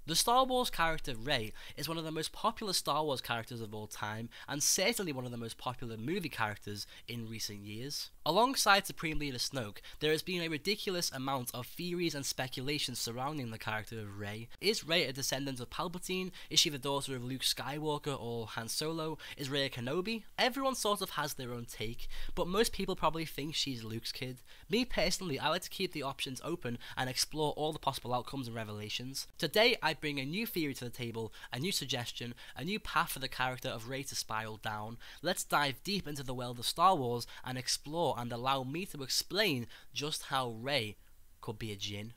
The Star Wars character Rey is one of the most popular Star Wars characters of all time, and certainly one of the most popular movie characters in recent years. Alongside Supreme Leader Snoke, there has been a ridiculous amount of theories and speculation surrounding the character of Rey. Is Rey a descendant of Palpatine? Is she the daughter of Luke Skywalker or Han Solo? Is Rey a Kenobi? Everyone sort of has their own take, but most people probably think she's Luke's kid. Me personally, I like to keep the options open and explore all the possible outcomes and revelations. Today, I bring a new theory to the table, a new suggestion, a new path for the character of Rey to spiral down. Let's dive deep into the world of Star Wars and explore and allow me to explain just how Rey could be a Jinn.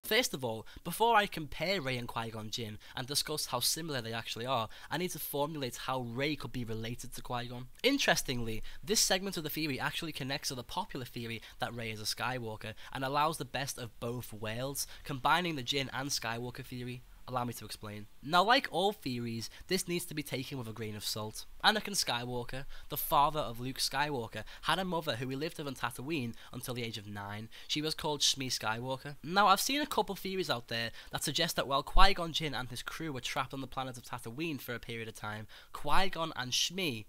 First of all, before I compare Rey and Qui-Gon Jinn and discuss how similar they actually are, I need to formulate how Rey could be related to Qui-Gon. Interestingly, this segment of the theory actually connects to the popular theory that Rey is a Skywalker and allows the best of both worlds, combining the Jinn and Skywalker theory. Allow me to explain. Now, like all theories, this needs to be taken with a grain of salt. Anakin Skywalker, the father of Luke Skywalker, had a mother who he lived with on Tatooine until the age of 9. She was called Shmi Skywalker. Now, I've seen a couple theories out there that suggest that while Qui-Gon Jinn and his crew were trapped on the planet of Tatooine for a period of time, Qui-Gon and Shmi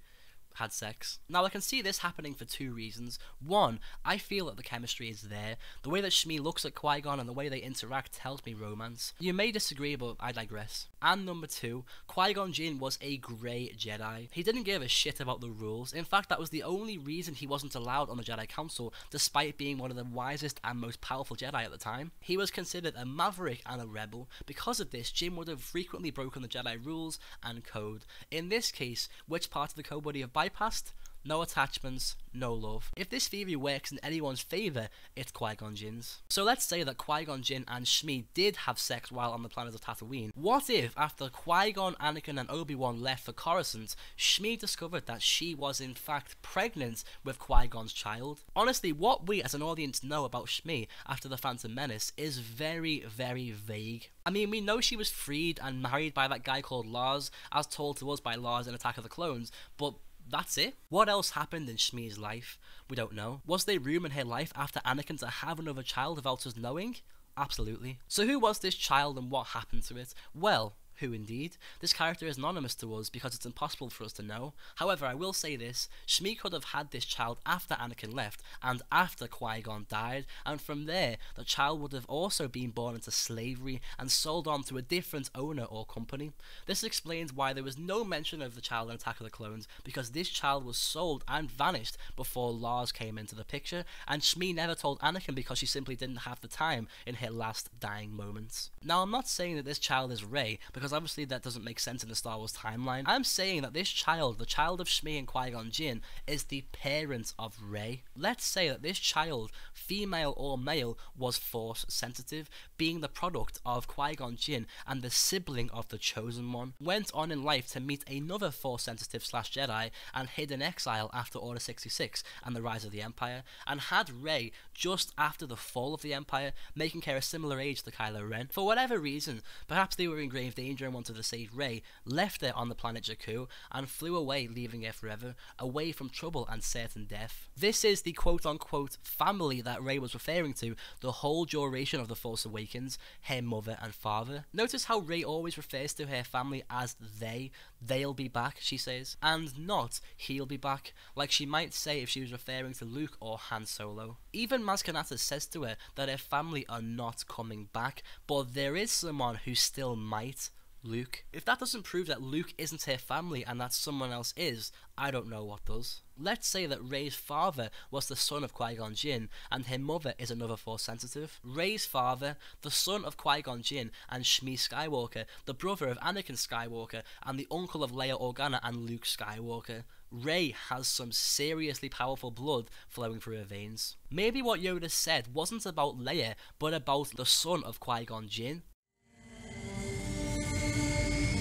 had sex. Now, I can see this happening for two reasons. One, I feel that the chemistry is there. The way that Shmi looks at Qui-Gon and the way they interact tells me romance. You may disagree, but I digress. And number two, Qui-Gon Jinn was a grey Jedi. He didn't give a shit about the rules. In fact, that was the only reason he wasn't allowed on the Jedi Council, despite being one of the wisest and most powerful Jedi at the time. He was considered a maverick and a rebel. Because of this, Jinn would have frequently broken the Jedi rules and code. In this case, which part of the code would he have bypassed? No attachments, no love. If this theory works in anyone's favour, it's Qui-Gon Jinn's. So let's say that Qui-Gon Jinn and Shmi did have sex while on the planet of Tatooine. What if, after Qui-Gon, Anakin and Obi-Wan left for Coruscant, Shmi discovered that she was in fact pregnant with Qui-Gon's child? Honestly, what we as an audience know about Shmi after The Phantom Menace is very, very vague. I mean, we know she was freed and married by that guy called Lars, as told to us by Lars in Attack of the Clones, but that's it. What else happened in Shmi's life? We don't know. Was there room in her life after Anakin to have another child without us knowing? Absolutely. So who was this child and what happened to it? Well, who indeed? This character is anonymous to us because it's impossible for us to know. However, I will say this, Shmi could have had this child after Anakin left and after Qui-Gon died, and from there, the child would have also been born into slavery and sold on to a different owner or company. This explains why there was no mention of the child in Attack of the Clones, because this child was sold and vanished before Lars came into the picture, and Shmi never told Anakin because she simply didn't have the time in her last dying moments. Now, I'm not saying that this child is Rey, because obviously that doesn't make sense in the Star Wars timeline. I'm saying that this child, the child of Shmi and Qui-Gon Jinn, is the parent of Rey. Let's say that this child, female or male, was Force sensitive, being the product of Qui-Gon Jinn and the sibling of the Chosen One, went on in life to meet another Force sensitive / Jedi and hid in exile after Order 66 and the rise of the Empire, and had Rey just after the fall of the Empire, making her a similar age to Kylo Ren. For whatever reason, perhaps they were in grave danger and wanted to save Rey, left her on the planet Jakku, and flew away, leaving her forever, away from trouble and certain death. This is the quote-unquote family that Rey was referring to the whole duration of The Force Awakens, her mother and father. Notice how Rey always refers to her family as they. They'll be back, she says, and not he'll be back, like she might say if she was referring to Luke or Han Solo. Even Maz Kanata says to her that her family are not coming back, but there is someone who still might. Luke. If that doesn't prove that Luke isn't her family and that someone else is, I don't know what does. Let's say that Rey's father was the son of Qui-Gon Jinn and her mother is another Force sensitive. Rey's father, the son of Qui-Gon Jinn and Shmi Skywalker, the brother of Anakin Skywalker and the uncle of Leia Organa and Luke Skywalker. Rey has some seriously powerful blood flowing through her veins. Maybe what Yoda said wasn't about Leia, but about the son of Qui-Gon Jinn.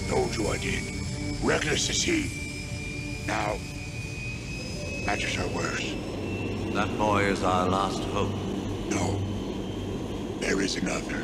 Told you I did. Reckless is he. Now, matches are worse. That boy is our last hope. No, there is another.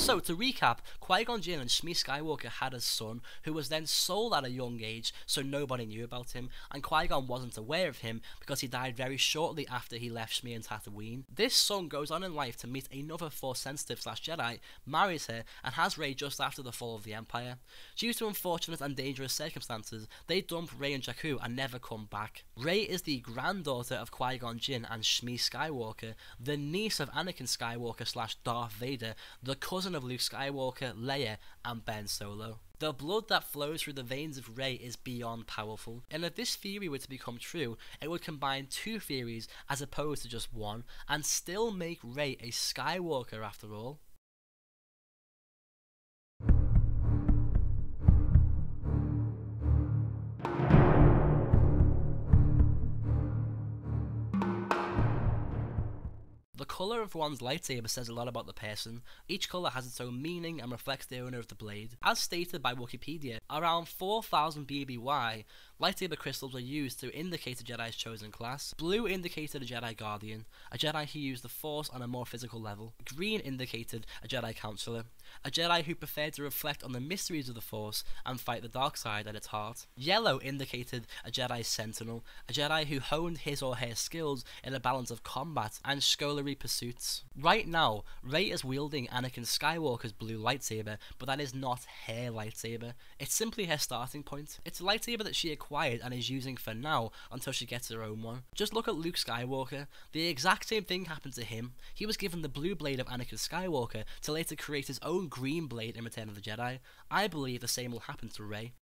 So, to recap, Qui-Gon Jinn and Shmi Skywalker had a son who was then sold at a young age, so nobody knew about him, and Qui-Gon wasn't aware of him because he died very shortly after he left Shmi and Tatooine. This son goes on in life to meet another Force-sensitive /Jedi, marries her, and has Rey just after the fall of the Empire. Due to unfortunate and dangerous circumstances, they dump Rey and Jakku and never come back. Rey is the granddaughter of Qui-Gon Jinn and Shmi Skywalker, the niece of Anakin Skywalker /Darth Vader, the cousin of Luke Skywalker, Leia, and Ben Solo. The blood that flows through the veins of Rey is beyond powerful, and if this theory were to become true, it would combine two theories as opposed to just one, and still make Rey a Skywalker after all. The colour of one's lightsaber says a lot about the person. Each colour has its own meaning and reflects the owner of the blade. As stated by Wikipedia, around 4000 BBY, lightsaber crystals were used to indicate a Jedi's chosen class. Blue indicated a Jedi Guardian, a Jedi who used the Force on a more physical level. Green indicated a Jedi Counselor, a Jedi who preferred to reflect on the mysteries of the Force and fight the dark side at its heart. Yellow indicated a Jedi Sentinel, a Jedi who honed his or her skills in a balance of combat and scholarly pursuits. Right now, Rey is wielding Anakin Skywalker's blue lightsaber, but that is not her lightsaber. It's simply her starting point. It's a lightsaber that she acquired and is using for now until she gets her own one. Just look at Luke Skywalker. The exact same thing happened to him. He was given the blue blade of Anakin Skywalker to later create his own green blade in Return of the Jedi. I believe the same will happen to Rey.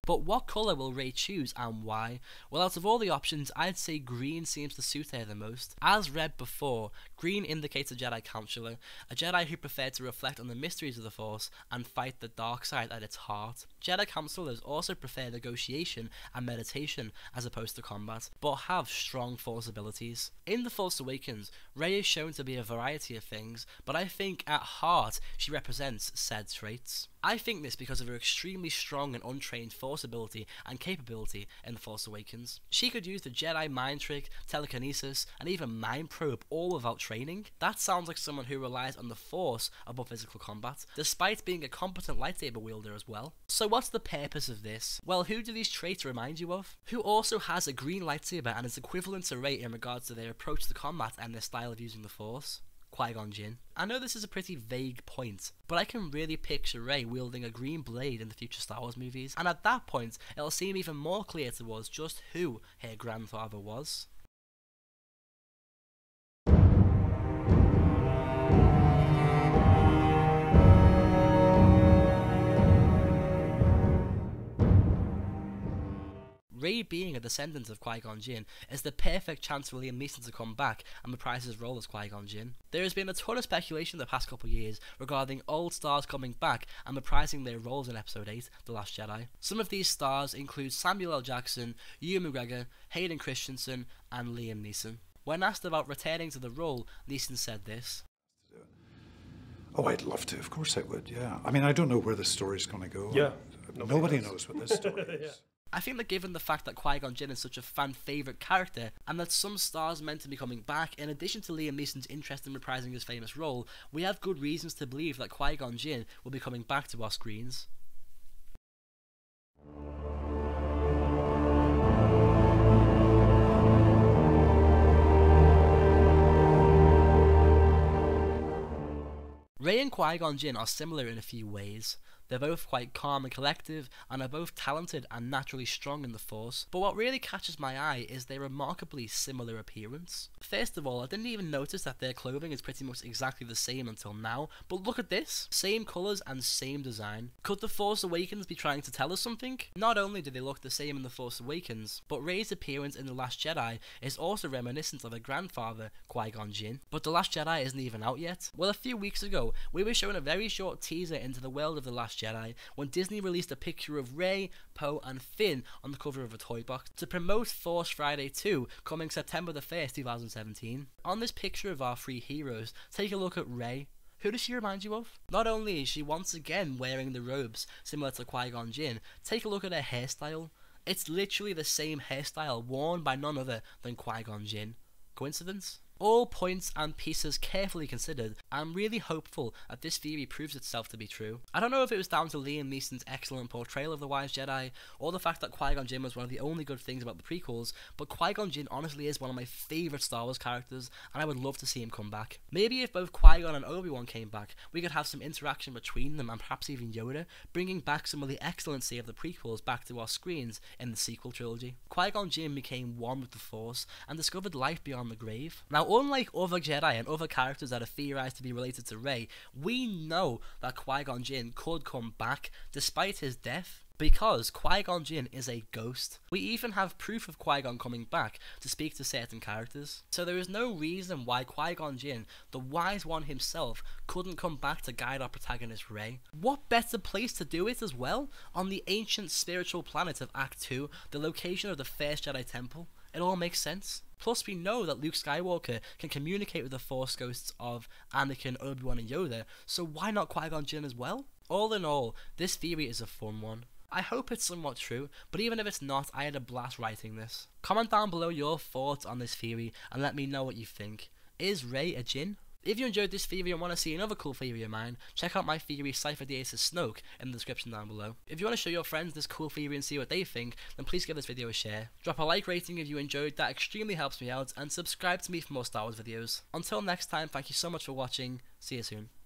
But what colour will Rey choose and why? Well, out of all the options, I'd say green seems to suit her the most. As read before, green indicates a Jedi Counselor, a Jedi who preferred to reflect on the mysteries of the Force and fight the dark side at its heart. Jedi Counselors also prefer negotiation and meditation as opposed to combat, but have strong Force abilities. In The Force Awakens, Rey is shown to be a variety of things, but I think at heart she represents said traits. I think this because of her extremely strong and untrained Force ability and capability in The Force Awakens. She could use the Jedi mind trick, telekinesis, and even mind probe all without training. That sounds like someone who relies on the Force above physical combat, despite being a competent lightsaber wielder as well. So what's the purpose of this? Well, who do these traits remind you of? Who also has a green lightsaber and is equivalent to Rey in regards to their approach to combat and their style of using the Force? Qui-Gon Jinn. I know this is a pretty vague point, but I can really picture Rey wielding a green blade in the future Star Wars movies, and at that point, it'll seem even more clear to us just who her grandfather was. Rey being a descendant of Qui-Gon Jinn is the perfect chance for Liam Neeson to come back and reprise his role as Qui-Gon Jinn. There has been a ton of speculation the past couple of years regarding old stars coming back and reprising their roles in Episode 8, The Last Jedi. Some of these stars include Samuel L. Jackson, Ewan McGregor, Hayden Christensen, and Liam Neeson. When asked about returning to the role, Neeson said this. Oh, I'd love to. Of course I would, yeah. I mean, I don't know where the story's going to go. Yeah. Nobody knows what this story is. Yeah. I think that given the fact that Qui-Gon Jinn is such a fan favourite character, and that some stars meant to be coming back, in addition to Liam Neeson's interest in reprising his famous role, we have good reasons to believe that Qui-Gon Jinn will be coming back to our screens. Rey and Qui-Gon Jinn are similar in a few ways. They're both quite calm and collective, and are both talented and naturally strong in the Force, but what really catches my eye is their remarkably similar appearance. First of all, I didn't even notice that their clothing is pretty much exactly the same until now, but look at this! Same colours and same design. Could The Force Awakens be trying to tell us something? Not only do they look the same in The Force Awakens, but Rey's appearance in The Last Jedi is also reminiscent of her grandfather, Qui-Gon Jinn. But The Last Jedi isn't even out yet. Well, a few weeks ago, we were shown a very short teaser into the world of The Last Jedi when Disney released a picture of Rey, Poe and Finn on the cover of a toy box to promote Force Friday 2 coming September the 1st, 2017. On this picture of our three heroes, take a look at Rey. Who does she remind you of? Not only is she once again wearing the robes similar to Qui-Gon Jinn, take a look at her hairstyle. It's literally the same hairstyle worn by none other than Qui-Gon Jinn. Coincidence? All points and pieces carefully considered, I'm really hopeful that this theory proves itself to be true. I don't know if it was down to Liam Neeson's excellent portrayal of the Wise Jedi, or the fact that Qui-Gon Jinn was one of the only good things about the prequels, but Qui-Gon Jinn honestly is one of my favourite Star Wars characters, and I would love to see him come back. Maybe if both Qui-Gon and Obi-Wan came back, we could have some interaction between them and perhaps even Yoda, bringing back some of the excellency of the prequels back to our screens in the sequel trilogy. Qui-Gon Jinn became one with the Force and discovered life beyond the grave. Now, unlike other Jedi and other characters that are theorized to be related to Rey, we know that Qui-Gon Jinn could come back despite his death, because Qui-Gon Jinn is a ghost. We even have proof of Qui-Gon coming back to speak to certain characters. So there is no reason why Qui-Gon Jinn, the Wise One himself, couldn't come back to guide our protagonist Rey. What better place to do it as well? On the ancient spiritual planet of Act 2, the location of the first Jedi Temple. It all makes sense. Plus, we know that Luke Skywalker can communicate with the Force ghosts of Anakin, Obi-Wan and Yoda, so why not Qui-Gon Jinn as well? All in all, this theory is a fun one. I hope it's somewhat true, but even if it's not, I had a blast writing this. Comment down below your thoughts on this theory and let me know what you think. Is Rey a Jinn? If you enjoyed this theory and want to see another cool theory of mine, check out my theory Cypher the Ace of Snoke in the description down below. If you want to show your friends this cool theory and see what they think, then please give this video a share. Drop a like rating if you enjoyed, that extremely helps me out, and subscribe to me for more Star Wars videos. Until next time, thank you so much for watching, see you soon.